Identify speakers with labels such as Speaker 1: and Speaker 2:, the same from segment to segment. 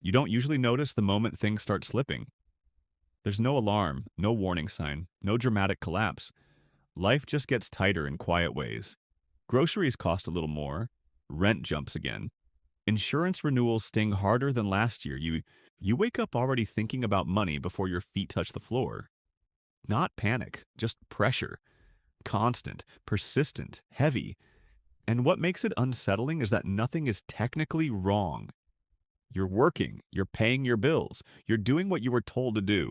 Speaker 1: You don't usually notice the moment things start slipping. There's no alarm, no warning sign, no dramatic collapse. Life just gets tighter in quiet ways. Groceries cost a little more. Rent jumps again. Insurance renewals sting harder than last year. You wake up already thinking about money before your feet touch the floor. Not panic, just pressure. Constant, persistent, heavy. And what makes it unsettling is that nothing is technically wrong. You're working, you're paying your bills, you're doing what you were told to do.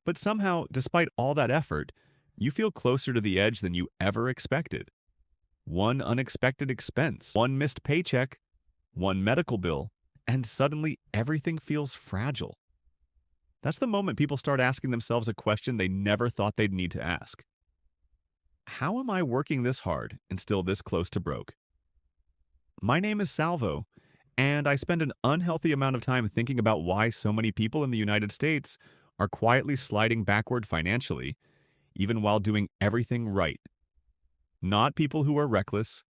Speaker 1: But somehow, despite all that effort, you feel closer to the edge than you ever expected. One unexpected expense, one missed paycheck, one medical bill, and suddenly everything feels fragile. That's the moment people start asking themselves a question they never thought they'd need to ask. How am I working this hard and still this close to broke? My name is Salvo, and I spend an unhealthy amount of time thinking about why so many people in the United States are quietly sliding backward financially, even while doing everything right. Not people who are reckless,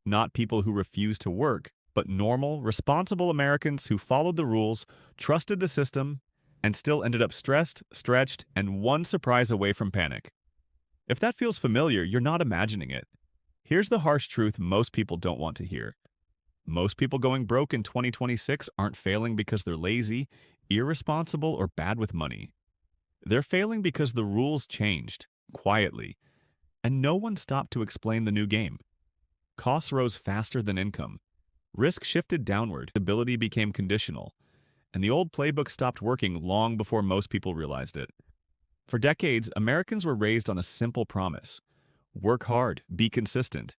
Speaker 1: not people who refuse to work, but normal, responsible Americans who followed the rules, trusted the system, and still ended up stressed, stretched, and one surprise away from panic. If that feels familiar, you're not imagining it. Here's the harsh truth most people don't want to hear. Most people going broke in 2026 aren't failing because they're lazy, irresponsible, or bad with money. They're failing because the rules changed, quietly, and no one stopped to explain the new game. Costs rose faster than income. Risk shifted downward, stability became conditional, and the old playbook stopped working long before most people realized it. For decades, Americans were raised on a simple promise: work hard, be consistent,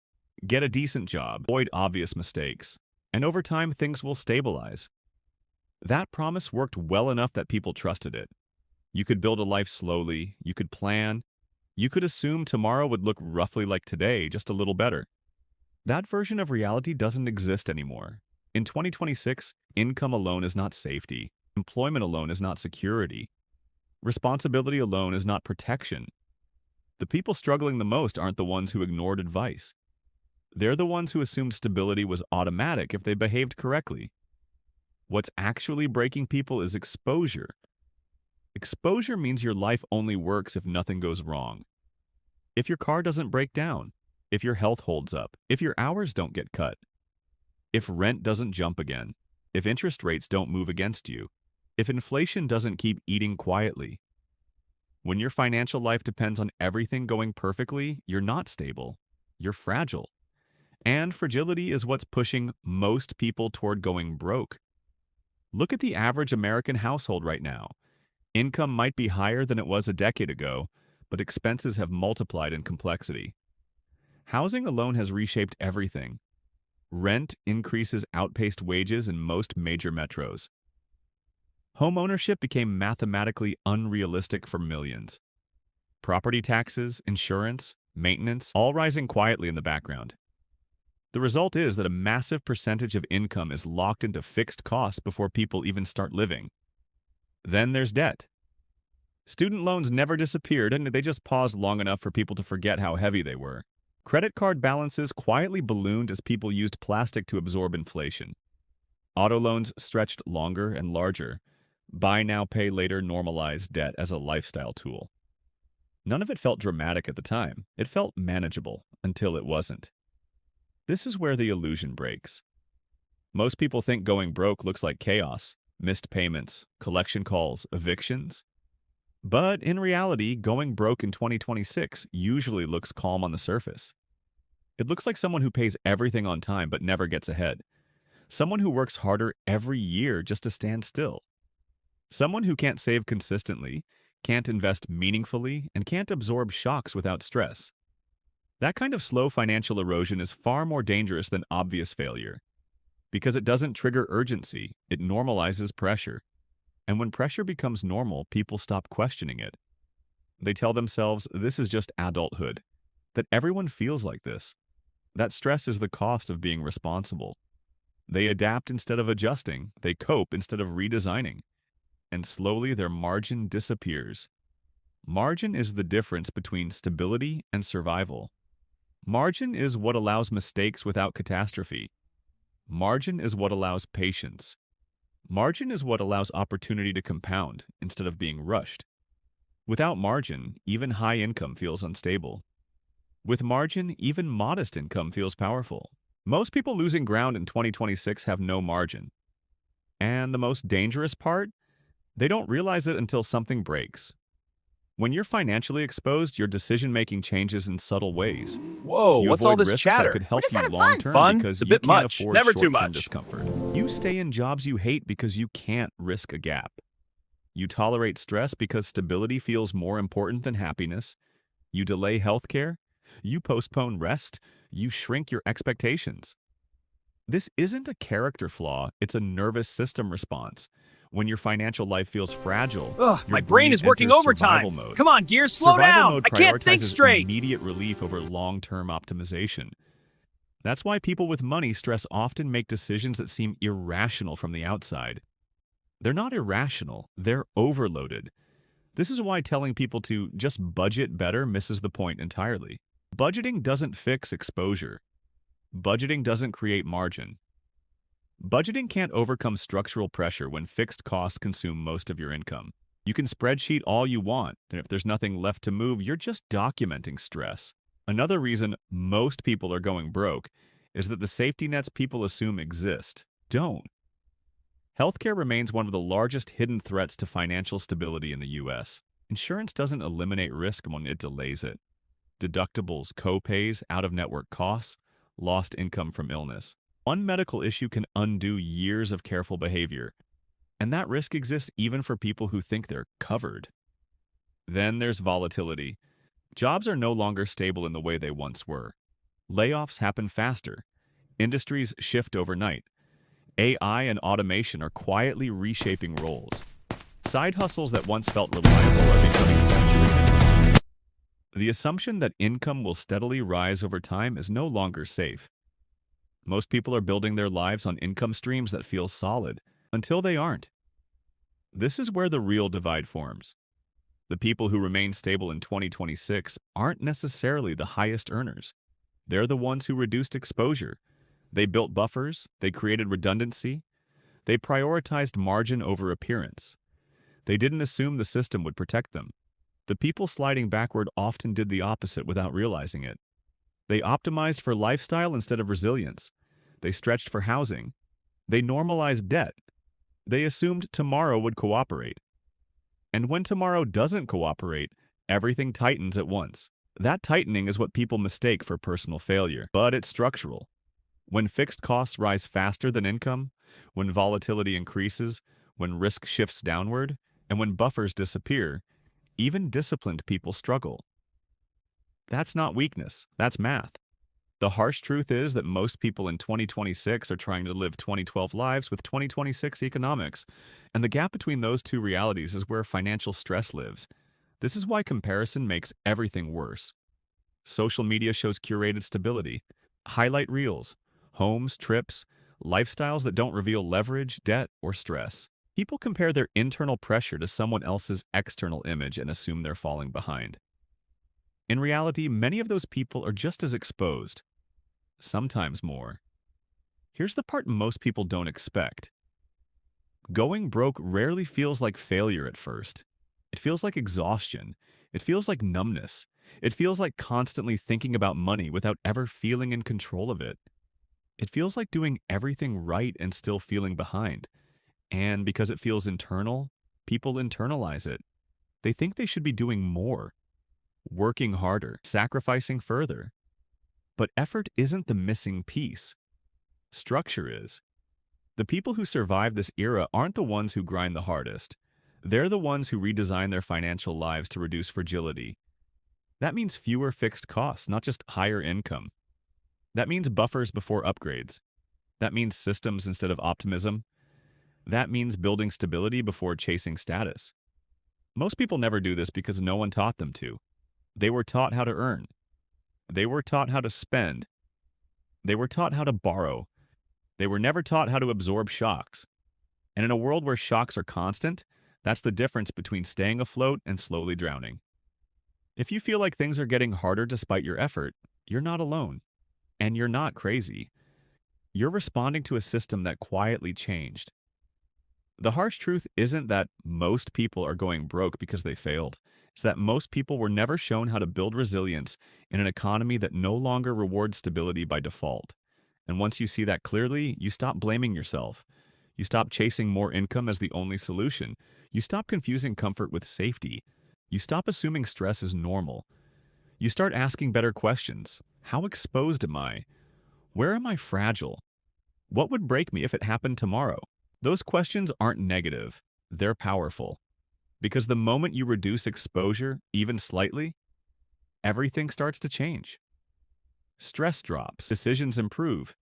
Speaker 1: get a decent job, avoid obvious mistakes, and over time things will stabilize. That promise worked well enough that people trusted it. You could build a life slowly, you could plan, you could assume tomorrow would look roughly like today, just a little better. That version of reality doesn't exist anymore. In 2026, income alone is not safety. Employment alone is not security. Responsibility alone is not protection. The people struggling the most aren't the ones who ignored advice. They're the ones who assumed stability was automatic if they behaved correctly. What's actually breaking people is exposure. Exposure means your life only works if nothing goes wrong. If your car doesn't break down, if your health holds up, if your hours don't get cut, if rent doesn't jump again, if interest rates don't move against you, if inflation doesn't keep eating quietly. When your financial life depends on everything going perfectly, you're not stable. You're fragile. And fragility is what's pushing most people toward going broke. Look at the average American household right now. Income might be higher than it was a decade ago, but expenses have multiplied in complexity. Housing alone has reshaped everything. Rent increases outpaced wages in most major metros. Home ownership became mathematically unrealistic for millions. Property taxes, insurance, maintenance, all rising quietly in the background. The result is that a massive percentage of income is locked into fixed costs before people even start living. Then there's debt. Student loans never disappeared, and they just paused long enough for people to forget how heavy they were. Credit card balances quietly ballooned as people used plastic to absorb inflation. Auto loans stretched longer and larger. Buy now, pay later normalized debt as a lifestyle tool. None of it felt dramatic at the time. It felt manageable until it wasn't. This is where the illusion breaks. Most people think going broke looks like chaos, missed payments, collection calls, evictions. But in reality, going broke in 2026 usually looks calm on the surface. It looks like someone who pays everything on time but never gets ahead. Someone who works harder every year just to stand still. Someone who can't save consistently, can't invest meaningfully, and can't absorb shocks without stress. That kind of slow financial erosion is far more dangerous than obvious failure. Because it doesn't trigger urgency, it normalizes pressure. And when pressure becomes normal, people stop questioning it. They tell themselves this is just adulthood, that everyone feels like this. That stress is the cost of being responsible. They adapt instead of adjusting, they cope instead of redesigning. And slowly their margin disappears. Margin is the difference between stability and survival. Margin is what allows mistakes without catastrophe. Margin is what allows patience. Margin is what allows opportunity to compound instead of being rushed. Without margin, even high income feels unstable. With margin, even modest income feels powerful. Most people losing ground in 2026 have no margin. And the most dangerous part? They don't realize it until something breaks. When you're financially exposed, your decision-making changes in subtle ways.
Speaker 2: Whoa,
Speaker 1: You
Speaker 2: what's all
Speaker 1: avoid
Speaker 2: this
Speaker 1: risks that could
Speaker 2: chatter?
Speaker 3: We're
Speaker 1: help
Speaker 3: just
Speaker 1: you
Speaker 3: having fun.
Speaker 1: long-term
Speaker 2: Fun?
Speaker 1: because
Speaker 2: It's a
Speaker 1: you
Speaker 2: bit
Speaker 1: can't
Speaker 2: much.
Speaker 1: afford
Speaker 2: Never too
Speaker 1: short-term
Speaker 2: much.
Speaker 1: discomfort. You stay in jobs you hate because you can't risk a gap. You tolerate stress because stability feels more important than happiness. You delay healthcare. You postpone rest. You shrink your expectations. This isn't a character flaw, it's a nervous system response. When your financial life feels fragile,
Speaker 2: Ugh,
Speaker 1: your
Speaker 2: my brain is working
Speaker 1: enters survival
Speaker 2: overtime.
Speaker 1: mode.
Speaker 2: Come on, Gears, slow
Speaker 1: Survival
Speaker 2: down.
Speaker 1: mode
Speaker 2: I can't think
Speaker 1: prioritizes
Speaker 2: straight.
Speaker 1: immediate relief over long-term optimization. That's why people with money stress often make decisions that seem irrational from the outside. They're not irrational, they're overloaded. This is why telling people to just budget better misses the point entirely. Budgeting doesn't fix exposure. Budgeting doesn't create margin. Budgeting can't overcome structural pressure when fixed costs consume most of your income. You can spreadsheet all you want, and if there's nothing left to move, you're just documenting stress. Another reason most people are going broke is that the safety nets people assume exist don't. Healthcare remains one of the largest hidden threats to financial stability in the US. Insurance doesn't eliminate risk when it delays it. Deductibles, co-pays, out-of-network costs, lost income from illness. One medical issue can undo years of careful behavior, and that risk exists even for people who think they're covered. Then there's volatility. Jobs are no longer stable in the way they once were. Layoffs happen faster. Industries shift overnight. AI and automation are quietly reshaping roles. Side hustles that once felt reliable are becoming saturated. The assumption that income will steadily rise over time is no longer safe. Most people are building their lives on income streams that feel solid, until they aren't. This is where the real divide forms. The people who remain stable in 2026 aren't necessarily the highest earners. They're the ones who reduced exposure. They built buffers, they created redundancy, they prioritized margin over appearance. They didn't assume the system would protect them. The people sliding backward often did the opposite without realizing it. They optimized for lifestyle instead of resilience. They stretched for housing. They normalized debt. They assumed tomorrow would cooperate. And when tomorrow doesn't cooperate, everything tightens at once. That tightening is what people mistake for personal failure, but it's structural. When fixed costs rise faster than income, when volatility increases, when risk shifts downward, and when buffers disappear, even disciplined people struggle. That's not weakness, that's math. The harsh truth is that most people in 2026 are trying to live 2012 lives with 2026 economics, and the gap between those two realities is where financial stress lives. This is why comparison makes everything worse. Social media shows curated stability, highlight reels, homes, trips, lifestyles that don't reveal leverage, debt, or stress. People compare their internal pressure to someone else's external image and assume they're falling behind. In reality, many of those people are just as exposed, sometimes more. Here's the part most people don't expect. Going broke rarely feels like failure at first. It feels like exhaustion. It feels like numbness. It feels like constantly thinking about money without ever feeling in control of it. It feels like doing everything right and still feeling behind. And because it feels internal, people internalize it. They think they should be doing more, working harder, sacrificing further. But effort isn't the missing piece. Structure is. The people who survive this era aren't the ones who grind the hardest. They're the ones who redesign their financial lives to reduce fragility. That means fewer fixed costs, not just higher income. That means buffers before upgrades. That means systems instead of optimism. That means building stability before chasing status. Most people never do this because no one taught them to. They were taught how to earn. They were taught how to spend. They were taught how to borrow. They were never taught how to absorb shocks. And in a world where shocks are constant, that's the difference between staying afloat and slowly drowning. If you feel like things are getting harder despite your effort, you're not alone. And you're not crazy. You're responding to a system that quietly changed. The harsh truth isn't that most people are going broke because they failed. It's that most people were never shown how to build resilience in an economy that no longer rewards stability by default. And once you see that clearly, you stop blaming yourself. You stop chasing more income as the only solution. You stop confusing comfort with safety. You stop assuming stress is normal. You start asking better questions. How exposed am I? Where am I fragile? What would break me if it happened tomorrow? Those questions aren't negative. They're powerful. Because the moment you reduce exposure, even slightly, everything starts to change. Stress drops, decisions improve,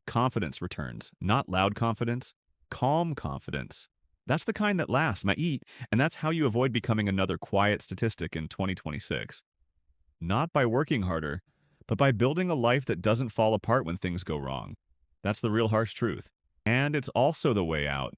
Speaker 1: confidence returns. Not loud confidence, calm confidence. That's the kind that lasts, and that's how you avoid becoming another quiet statistic in 2026. Not by working harder, but by building a life that doesn't fall apart when things go wrong. That's the real harsh truth. And it's also the way out.